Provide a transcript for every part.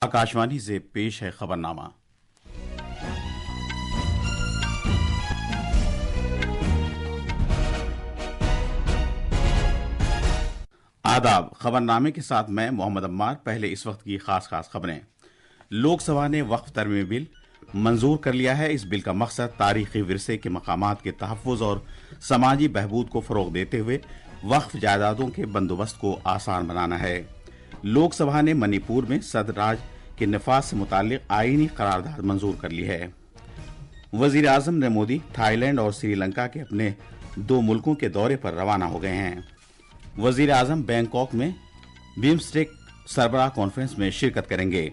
आकाशवाणी से पेश है खबरनामा। आदाब। खबरनामे के साथ मैं मोहम्मद अम्मार। पहले इस वक्त की खास खबरें। लोकसभा ने वक्फ तरमीमी बिल मंजूर कर लिया है। इस बिल का मकसद तारीखी विरसे के मकामात के तहफ़्फ़ुज़ और समाजी बहबूद को फ़रोग़ देते हुए वक्फ जायदादों के बंदोबस्त को आसान बनाना है। लोकसभा ने मणिपुर में सदराज के नफाज से मुताल्लिक़ आईनी करारदाद मंजूर कर ली है। वज़ीर आज़म नरेंद्र मोदी थाईलैंड और श्रीलंका के अपने 2 मुल्कों के दौरे पर रवाना हो गए हैं। वज़ीर आज़म बैंकॉक में बिम्स्टेक सरबराह कॉन्फ्रेंस में शिरकत करेंगे।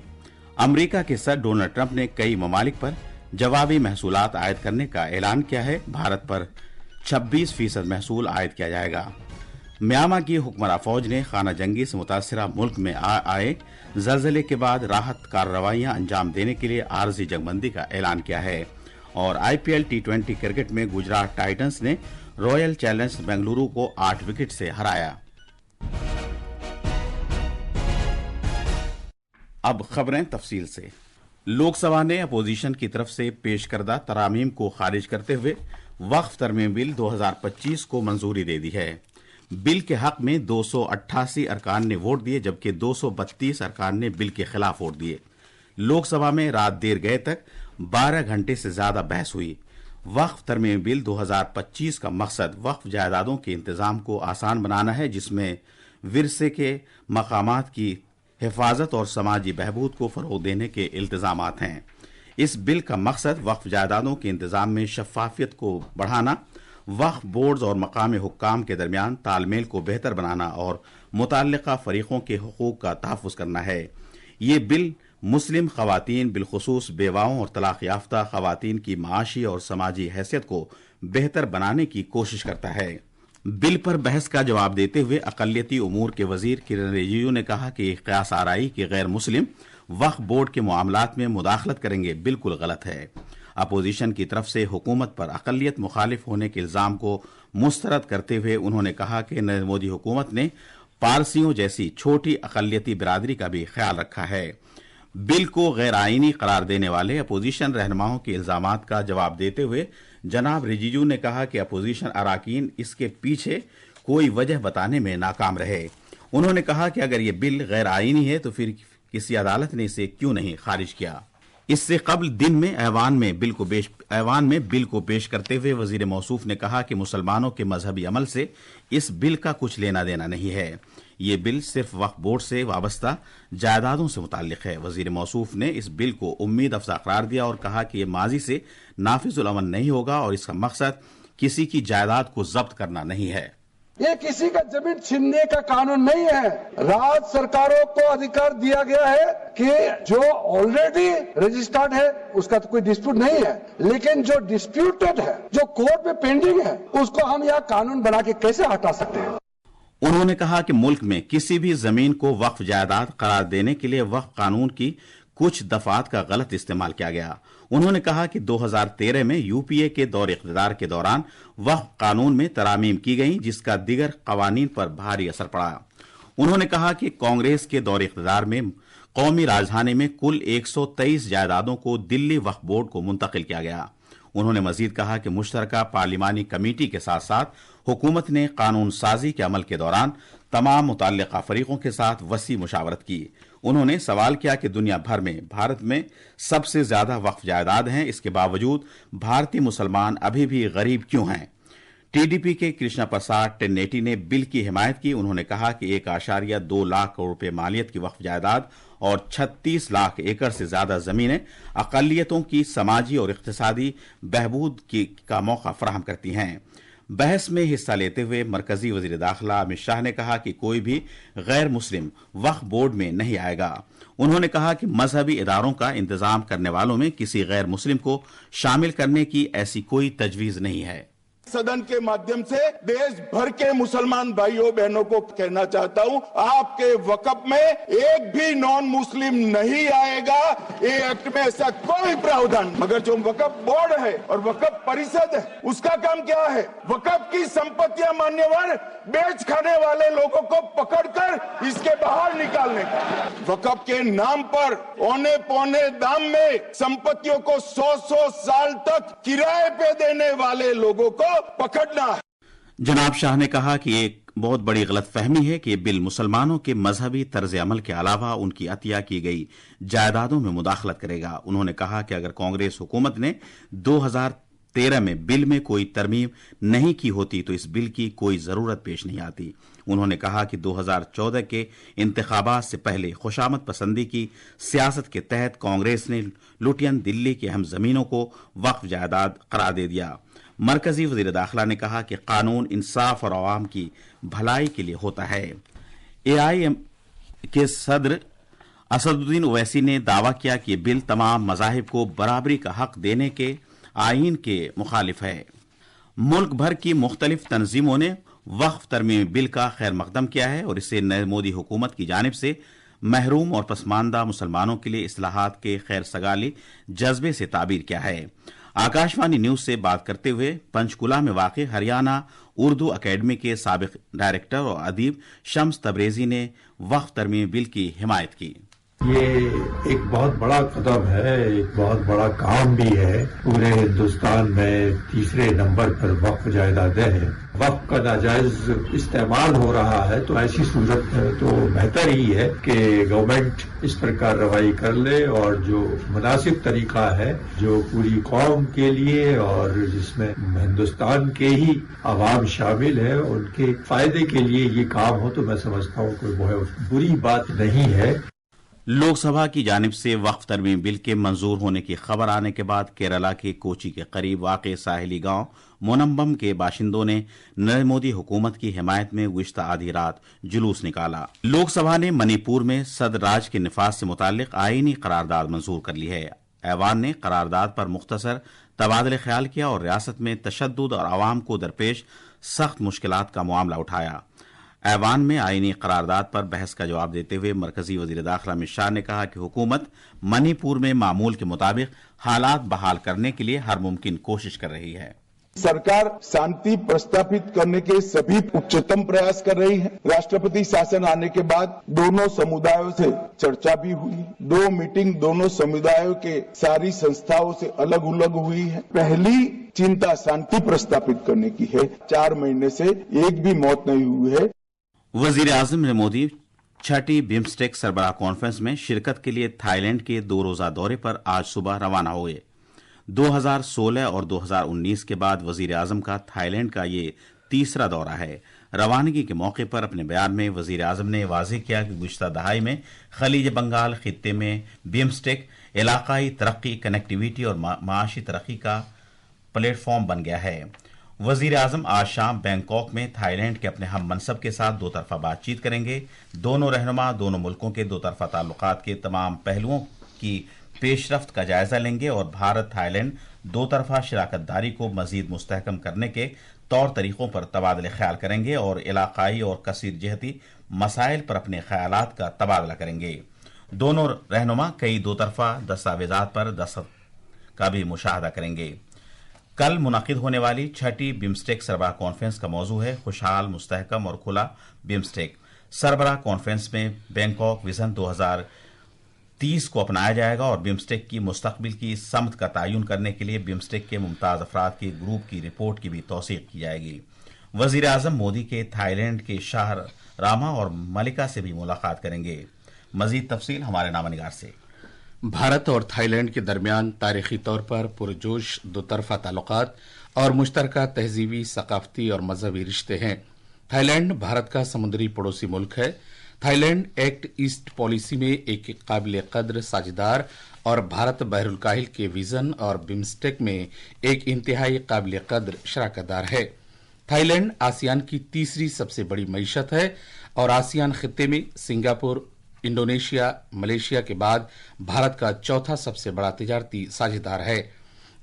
अमेरिका के सदर डोनाल्ड ट्रंप ने कई ममालिक पर जवाबी महसूलात आयद करने का ऐलान किया है। भारत पर 26% महसूल आयद किया जाएगा। म्यांमार की हुक्मरान फौज ने खाना जंगी से मुतासरा मुल्क में आए ज़लज़ले के बाद राहत कार्रवाइयां अंजाम देने के लिए आर्जी जंगबंदी का ऐलान किया है। और IPL T20 क्रिकेट में गुजरात टाइटंस ने रॉयल चैलेंजर्स बेंगलुरु को 8 विकेट से हराया। अब खबरें तफसील से। लोकसभा ने अपोजिशन की तरफ से पेश करदा तरामीम को खारिज करते हुए वक्फ तरमीम बिल 2025 को मंजूरी दे दी है। बिल के हक में 288 अरकान ने वोट दिए, जबकि 232 अरकान ने बिल के खिलाफ वोट दिए। लोकसभा में रात देर गए तक 12 घंटे से ज्यादा बहस हुई। वक्फ तरमीम बिल 2025 का मकसद वक्फ जायदादों के इंतजाम को आसान बनाना है, जिसमें विरसे के मकामात की हिफाजत और समाजी बहबूद को फरोग़ देने के इल्तिजामात हैं। इस बिल का मकसद वक्फ जायदादों के इंतजाम में शफ़ाफ़ियत को बढ़ाना, वक्फ बोर्ड्स और मकामी हुक्काम के दरमियान तालमेल को बेहतर बनाना और मुतल्लिक़ा फ़रीक़ों के हुकूक़ का तहफ़्फ़ुज़ करना है। ये बिल मुस्लिम ख़वातीन, बिलख़ुसूस बेवाओं और तलाक़ याफ्ता ख़वातीन की माशी और समाजी हैसियत को बेहतर बनाने की कोशिश करता है। बिल पर बहस का जवाब देते हुए अक़लियती उमूर के वज़ीर किरण रिजिजू ने कहा कि क़यास आराई कि गैर मुस्लिम वक्फ बोर्ड के मामलात में मुदाखलत करेंगे बिल्कुल गलत है। अपोजिशन की तरफ से हुकूमत पर अक़लियत मुखालिफ होने के इल्ज़ाम को मुस्तरद करते हुए उन्होंने कहा कि नरेंद्र मोदी हुकूमत ने पारसियों जैसी छोटी अक़लियती बिरादरी का भी ख्याल रखा है। बिल को गैर आईनी करार देने वाले अपोजिशन रहनुमाओं के इल्ज़ामात का जवाब देते हुए जनाब रिजिजू ने कहा कि अपोजिशन अराकीन इसके पीछे कोई वजह बताने में नाकाम रहे। उन्होंने कहा कि अगर ये बिल गैर आईनी है तो फिर किसी अदालत ने इसे क्यों नहीं खारिज किया। इससे कबल दिन में ऐवान में बिल को पेश करते हुए वजीर मौसूफ ने कहा कि मुसलमानों के मजहबी अमल से इस बिल का कुछ लेना देना नहीं है। ये बिल सिर्फ वक्फ बोर्ड से वाबस्ता जायदादों से मुताल्लिक है। वजीर मौसूफ ने इस बिल को उम्मीद अफजा करार दिया और कहा कि यह माजी से नाफिजुल अमल नहीं होगा और इसका मकसद किसी की जायदाद को जब्त करना नहीं है। ये किसी का जमीन छीनने का कानून नहीं है। राज्य सरकारों को अधिकार दिया गया है कि जो ऑलरेडी रजिस्टर्ड है उसका तो कोई डिस्प्यूट नहीं है, लेकिन जो डिस्प्यूटेड है, जो कोर्ट में पेंडिंग है, उसको हम यहाँ कानून बना के कैसे हटा सकते हैं। उन्होंने कहा कि मुल्क में किसी भी जमीन को वक्फ जायदाद करार देने के लिए वक्फ कानून की कुछ दफात का गलत इस्तेमाल किया गया। उन्होंने कहा कि 2013 में यूपीए के दौर इख्तियार के दौरान वक्फ कानून में तरामीम की गई, जिसका दीगर कवानीन पर भारी असर पड़ा। उन्होंने कहा कि कांग्रेस के दौर इख्तियार में कौमी राजधानी में कुल 123 जायदादों को दिल्ली वक्फ बोर्ड को मुंतकिल किया गया। उन्होंने मजीद कहा कि मुश्तरका पार्लिमानी कमेटी के साथ साथ हुकूमत ने कानून साजी के अमल के दौरान तमाम मुतल्लिका फरीकों के साथ वसी मुशावरत की। उन्होंने सवाल किया कि दुनिया भर में भारत में सबसे ज्यादा वक्फ जायदाद हैं, इसके बावजूद भारतीय मुसलमान अभी भी गरीब क्यों हैं। टीडीपी के कृष्णा प्रसाद टेन्नेटी ने बिल की हिमायत की। उन्होंने कहा कि 1.2 लाख करोड़ रुपए मालियत की वक्फ जायदाद और 36 लाख एकड़ से ज्यादा जमीनें अक़लियतों की समाजी और इक़्तिसादी बहबूद का मौका फराहम करती हैं। बहस में हिस्सा लेते हुए मरकजी वजीर दाखिला अमित शाह ने कहा कि कोई भी गैर मुस्लिम वक्फ बोर्ड में नहीं आएगा। उन्होंने कहा कि मजहबी इदारों का इंतजाम करने वालों में किसी गैर मुस्लिम को शामिल करने की ऐसी कोई तजवीज नहीं है। सदन के माध्यम से देश भर के मुसलमान भाइयों बहनों को कहना चाहता हूं, आपके वक्फ में एक भी नॉन मुस्लिम नहीं आएगा। ये एक्ट में ऐसा कोई प्रावधान, मगर जो वक्फ बोर्ड है और वक्फ परिषद है, उसका काम क्या है? वक्फ की संपत्तियां मान्यवर बेच खाने वाले लोगों को पकड़कर इसके बाहर निकालने का, वक्फ के नाम पर औने पौने दाम में संपत्तियों को 100 साल तक किराए पे देने वाले लोगों को पकड़ना है। जनाब शाह ने कहा कि एक बहुत बड़ी गलतफहमी है कि ये बिल मुसलमानों के मजहबी तर्ज अमल के अलावा उनकी अतिया की गई जायदादों में मुदाखलत करेगा। उन्होंने कहा कि अगर कांग्रेस हुकूमत ने 2013 में बिल में कोई तरमीम नहीं की होती तो इस बिल की कोई जरूरत पेश नहीं आती। उन्होंने कहा कि 2014 के इंतखाबात से पहले खुशामद पसंदी की सियासत के तहत कांग्रेस ने लुटियन दिल्ली की अहम जमीनों को वक्फ जायदाद करार दे दिया। मरकजी वजीर दाखिला ने कहा कि कानून इंसाफ और आवाम की भलाई के लिए होता है। AIM के सदर असदुद्दीन ओवैसी ने दावा किया कि बिल तमाम मज़ाहिब को बराबरी का हक देने के आईन के मुखालिफ है। मुल्क भर की मुख्तलिफ तंजीमों ने वक्फ तरमीम बिल का खैर मकदम किया है और इसे नई मोदी हुकूमत की जानिब से महरूम और पसमानदा मुसलमानों के लिए इस्लाहात के खैर सगाली जज्बे से ताबीर किया है। आकाशवाणी न्यूज से बात करते हुए पंचकुला में वाक़ हरियाणा उर्दू अकेडमी के साबिक डायरेक्टर और अदीब शम्स तबरेजी ने वक्फ तरमीम बिल की हिमायत की। ये एक बहुत बड़ा कदम है, एक बहुत बड़ा काम भी है। पूरे हिंदुस्तान में तीसरे नंबर पर वक्फ जायदादें हैं। वक्फ का नाजायज इस्तेमाल हो रहा है, तो ऐसी सूरत में तो बेहतर ही है कि गवर्नमेंट इस पर कार्रवाई कर ले और जो मुनासिब तरीका है, जो पूरी कौम के लिए और जिसमें हिंदुस्तान के ही अवाम शामिल है, उनके फायदे के लिए ये काम हो, तो मैं समझता हूँ कोई बहुत बुरी बात नहीं है। लोकसभा की जानिब से वक्फ तरमीम बिल के मंजूर होने की खबर आने के बाद केरला के कोची के करीब वाक़े साहिली गांव मोनम्बम के बाशिंदों ने नरेंद्र मोदी हुकूमत की हिमायत में गुज़िश्ता आधी रात जुलूस निकाला। लोकसभा ने मणिपुर में सदराज के निफाज से मुताल्लिक आईनी करारदाद मंजूर कर ली है। ऐवान ने करारदाद पर मुख्तसर तबादले ख्याल किया और रियासत में तशद्दुद और आवाम को दरपेश सख्त मुश्किलात का मामला उठाया। ऐवान में आईनी करारदाद पर बहस का जवाब देते हुए मरकजी वजीर दाखिला अमित शाह ने कहा कि हुकूमत मणिपुर में मामूल के मुताबिक हालात बहाल करने के लिए हर मुमकिन कोशिश कर रही है। सरकार शांति प्रस्तापित करने के सभी उच्चतम प्रयास कर रही है। राष्ट्रपति शासन आने के बाद दोनों समुदायों से चर्चा भी हुई। 2 मीटिंग दोनों समुदायों के सारी संस्थाओं से अलग अलग हुई है। पहली चिंता शांति प्रस्तापित करने की है। 4 महीने से एक भी मौत नहीं हुई है। वजीर आजम नरेंद्र मोदी छठी बिम्स्टेक सरबराह कॉन्फ्रेंस में शिरकत के लिए थाईलैंड के 2 रोजा दौरे पर आज सुबह रवाना हुए। 2016 और 2019 के बाद वजीर आजम का थाईलैंड का ये तीसरा दौरा है। रवानगी के मौके पर अपने बयान में वजीर आजम ने वाज़ेह किया कि गुज़िश्ता दहाई में खलीज बंगाल खित्ते में बिम्स्टेक इलाकाई तरक्की, कनेक्टिविटी और माशी तरक्की का प्लेटफॉर्म बन गया है। वजीर आजम आज शाम बैंकॉक में थाईलैंड के अपने हम मनसब के साथ 2 तरफा बातचीत करेंगे। दोनों रहनुमा दोनों मुल्कों के 2 तरफा ताल्लुकात के तमाम पहलुओं की पेशरफ्त का जायजा लेंगे और भारत थाईलैंड 2 तरफा शराकतदारी को मजीद मुस्तहकम करने के तौर तरीकों पर तबादले ख्याल करेंगे और इलाकाई और कसीर जहती मसाइल पर अपने ख्यालात का तबादला करेंगे। दोनों रहनुमा कई 2 तरफा दस्तावेजात पर दस्तखत का भी मुशाहदा करेंगे। कल मुनक़िद होने वाली छठी बिम्स्टेक सरबराह कॉन्फ्रेंस का मौजू है खुशहाल, मुस्तहकम और खुला बिम्स्टेक। सरबराह कॉन्फ्रेंस में बैंकॉक विजन 2030 को अपनाया जाएगा और बिम्स्टेक की मुस्तकबिल की समत का तयन करने के लिए बिम्स्टेक के मुमताज़ अफराद के ग्रुप की रिपोर्ट की भी तौसीक़ की जाएगी। वज़ीर आज़म मोदी के थाईलैंड के शाह रामा और मलिका से भी मुलाकात करेंगे। मज़ीद तफसील हमारे नामानिगार से। भारत और थाईलैंड के दरमियान तारीखी तौर पर पुरजोश 2 तरफा ताल्लुकात और मुश्तरका तहजीबी, सकाफती और मजहबी रिश्ते हैं। थाईलैंड भारत का समुद्री पड़ोसी मुल्क है। थाईलैंड एक्ट ईस्ट पॉलिसी में एक काबिल कद्र साझेदार और भारत बहरुल काहिल के विजन और बिम्स्टेक में एक इंतहाई काबिल कद्र शराकतदार है। थाईलैंड आसियान की तीसरी सबसे बड़ी मईशत है और आसियान खित्ते में सिंगापुर, इंडोनेशिया, मलेशिया के बाद भारत का चौथा सबसे बड़ा तिजारती साझेदार है।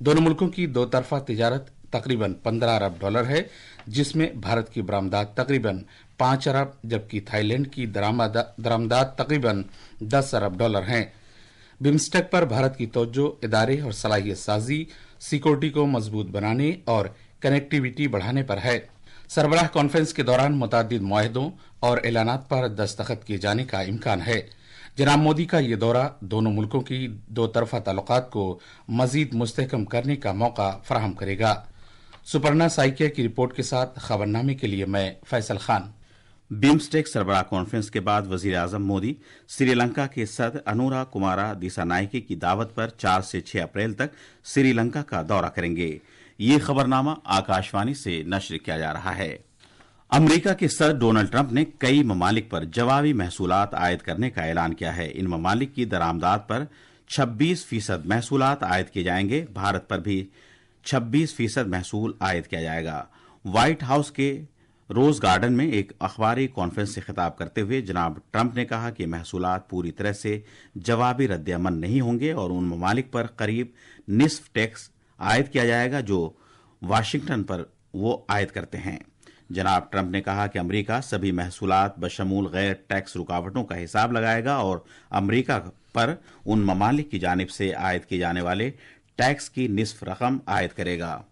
दोनों मुल्कों की 2 तरफा तिजारत तकरीबन 15 अरब डॉलर है, जिसमें भारत की बरामदात तकरीबन 5 अरब जबकि थाईलैंड की दरामदात तकरीबन 10 अरब डॉलर हैं। बिम्स्टेक पर भारत की तवज्जो इदारे और सलाहियत साजी, सिक्योरिटी को मजबूत बनाने और कनेक्टिविटी बढ़ाने पर है। सरबराह कॉन्फ्रेंस के दौरान मुतअद्दिद मुआहदों और एलानात पर दस्तखत किए जाने का इम्कान है। जनाब मोदी का ये दौरा दोनों मुल्कों की दो तरफा ताल्लुकात को मजीद मुस्तहकम करने का मौका फराहम करेगा। सुपर्णा साइकिया की रिपोर्ट के साथ खबरनामे के लिए मैं फैसल खान। बिम्स्टेक सरबराह कॉन्फ्रेंस के बाद वजीर आजम मोदी श्रीलंका के सदर अनुरा कुमारा दिसानायके की दावत पर 4 से 6 अप्रैल तक श्रीलंका का दौरा करेंगे। ये खबरनामा आकाशवाणी से नश्र किया जा रहा है। अमेरिका के सदर डोनाल्ड ट्रंप ने कई ममालिक पर जवाबी महसूलात आयद करने का ऐलान किया है। इन ममालिक की दरामदात पर 26% महसूलात आयद किए जाएंगे। भारत पर भी 26% महसूल आयद किया जाएगा। व्हाइट हाउस के रोज गार्डन में एक अखबारी कॉन्फ्रेंस से खिताब करते हुए जनाब ट्रंप ने कहा कि महसूलात पूरी तरह से जवाबी रद्द-ए-अमल नहीं होंगे और उन ममालिक पर करीब निस्फ टैक्स आयद किया जाएगा जो वाशिंगटन पर वो आयद करते हैं। जनाब ट्रंप ने कहा कि अमेरिका सभी महसूलात बशमूल गैर टैक्स रुकावटों का हिसाब लगाएगा और अमेरिका पर उन ममालिक की जानिब से आयद किए जाने वाले टैक्स की निस्फ रकम आयद करेगा।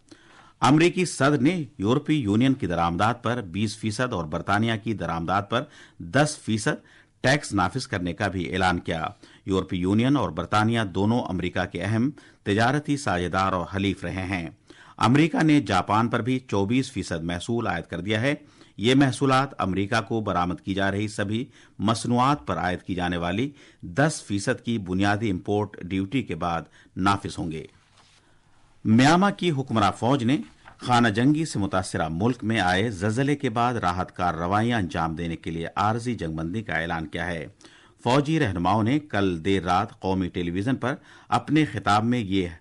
अमरीकी सदर ने यूरोपीय यूनियन की दरामदात पर 20% और बरतानिया की दरामदात पर 10% टैक्स नाफिज करने का भी ऐलान किया। यूरोपीय यूनियन और बरतानिया दोनों अमेरिका के अहम तिजारती साझेदार और हलीफ रहे हैं। अमेरिका ने जापान पर भी 24% महसूल आयद कर दिया है। ये महसूलात अमेरिका को बरामद की जा रही सभी मसनूआत पर आयद की जाने वाली 10% की बुनियादी इम्पोर्ट ड्यूटी के बाद नाफिज होंगे। म्यांमार की हुक्मरान फौज ने खाना जंगी से मुतासरा मुल्क में आए जलजले के बाद राहत कार्रवाइयां अंजाम देने के लिए आरजी जंगबंदी का ऐलान किया है। फौजी रहनुमाओं ने कल देर रात कौमी टेलीविजन पर अपने खिताब में ये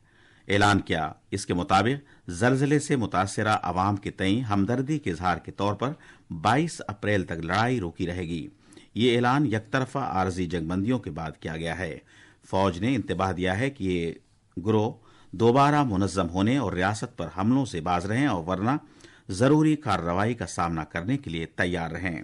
ऐलान किया। इसके मुताबिक जलजले से मुतासरा अवाम के तई हमदर्दी के इजहार के तौर पर 22 अप्रैल तक लड़ाई रोकी रहेगी। ये ऐलान यकतरफा आरजी जंगबंदियों के बाद किया गया है। फौज ने इंतबाह दिया है कि ये गिरोह दोबारा मुनज़्ज़म होने और रियासत पर हमलों से बाज रहें और वरना जरूरी कार्रवाई का सामना करने के लिए तैयार रहें।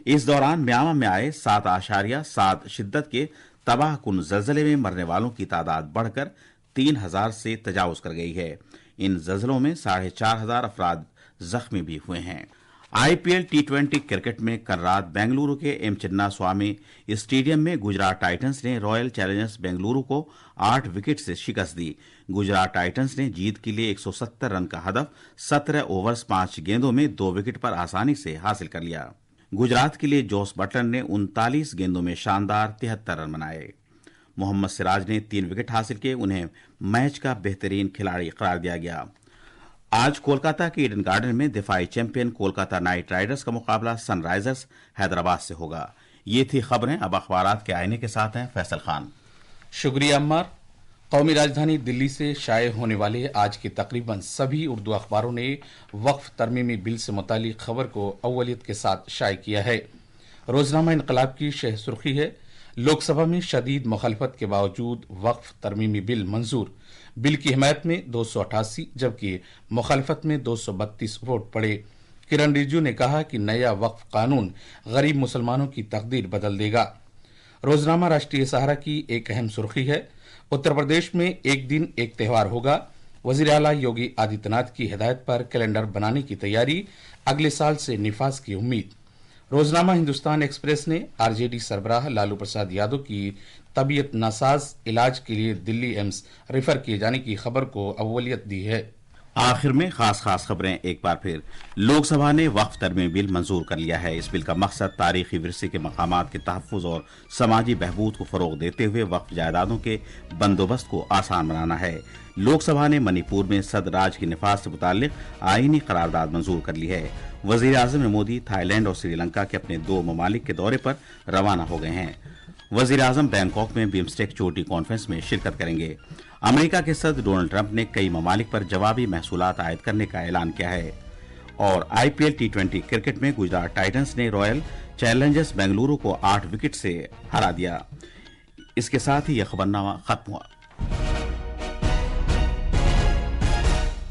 इस दौरान म्यांमार में आए 7.7 शिद्दत के तबाहकुन जलजले में मरने वालों की तादाद बढ़कर 3000 से तजावुज कर गई है। इन जलजलों में 4500 अफराद जख्मी भी हुए हैं। आईपीएल T20 क्रिकेट में कल रात बेंगलुरु के एम चिन्ना स्वामी स्टेडियम में गुजरात टाइटंस ने रॉयल चैलेंजर्स बेंगलुरु को 8 विकेट से शिकस्त दी। गुजरात टाइटंस ने जीत के लिए 170 रन का हदफ 17 ओवर्स 5 गेंदों में 2 विकेट पर आसानी से हासिल कर लिया। गुजरात के लिए जोस बटलर ने 39 गेंदों में शानदार 73 रन बनाए। मोहम्मद सिराज ने 3 विकेट हासिल किए। उन्हें मैच का बेहतरीन खिलाड़ी करार दिया गया। आज कोलकाता के ईडन गार्डन में दिफाई चैंपियन कोलकाता नाइट राइडर्स का मुकाबला सनराइजर्स हैदराबाद से होगा। ये थी खबरें। अब अखबारात के आईने के साथ हैं फैसल खान। शुक्रिया अम्मार। कौमी राजधानी दिल्ली से शाये होने वाले आज के तकरीबन सभी उर्दू अखबारों ने वक्फ तरमीमी बिल से मुतालिक खबर को अव्वलियत के साथ शाये किया है। रोजनामा इनकलाब की शह सुर्खी है, लोकसभा में शदीद मुखालफत के बावजूद वक्फ तरमीमी बिल मंजूर। बिल की हिमायत में 288 जबकि मुखालफत में 232 वोट पड़े। किरण रिजिजू ने कहा कि नया वक्फ कानून गरीब मुसलमानों की तकदीर बदल देगा। रोजनामा राष्ट्रीय सहारा की एक अहम सुर्खी है, उत्तर प्रदेश में एक दिन एक त्यौहार होगा। वजीर आला योगी आदित्यनाथ की हिदायत पर कैलेंडर बनाने की तैयारी, अगले साल से निफाज की उम्मीद। रोजनामा हिंदुस्तान एक्सप्रेस ने आरजेडी सरबराह लालू प्रसाद यादव की तबीयत नासाज इलाज के लिए दिल्ली एम्स रेफर किए जाने की खबर को अव्वलियत दी है। आखिर में खास खबरें एक बार फिर। लोकसभा ने वक्फ तरमीमी बिल मंजूर कर लिया है। इस बिल का मकसद तारीखी विरसे के मकामात के तहफ़्फ़ुज़ और समाजी बहबूद को फरोग देते हुए वक्फ जायदादों के बंदोबस्त को आसान बनाना है। लोकसभा ने मणिपुर में सदराज की निफाज से मुताल्लिक आईनी करारदाद मंजूर कर ली है। वजीर आज़म मोदी थाईलैंड और श्रीलंका के अपने 2 ममालिक के दौरे पर रवाना हो गए हैं। वजीर आज़म बैंकॉक में बिम्स्टेक चोटी कॉन्फ्रेंस में शिरकत करेंगे। अमेरिका के सदर डोनाल्ड ट्रंप ने कई ममालिक पर जवाबी महसूलात आयद करने का ऐलान किया है। और आईपीएल T20 क्रिकेट में गुजरात टाइटंस ने रॉयल चैलेंजर्स बेंगलुरु को 8 विकेट से हरा दिया। इसके साथ ही यह खबरनामा खत्म हुआ।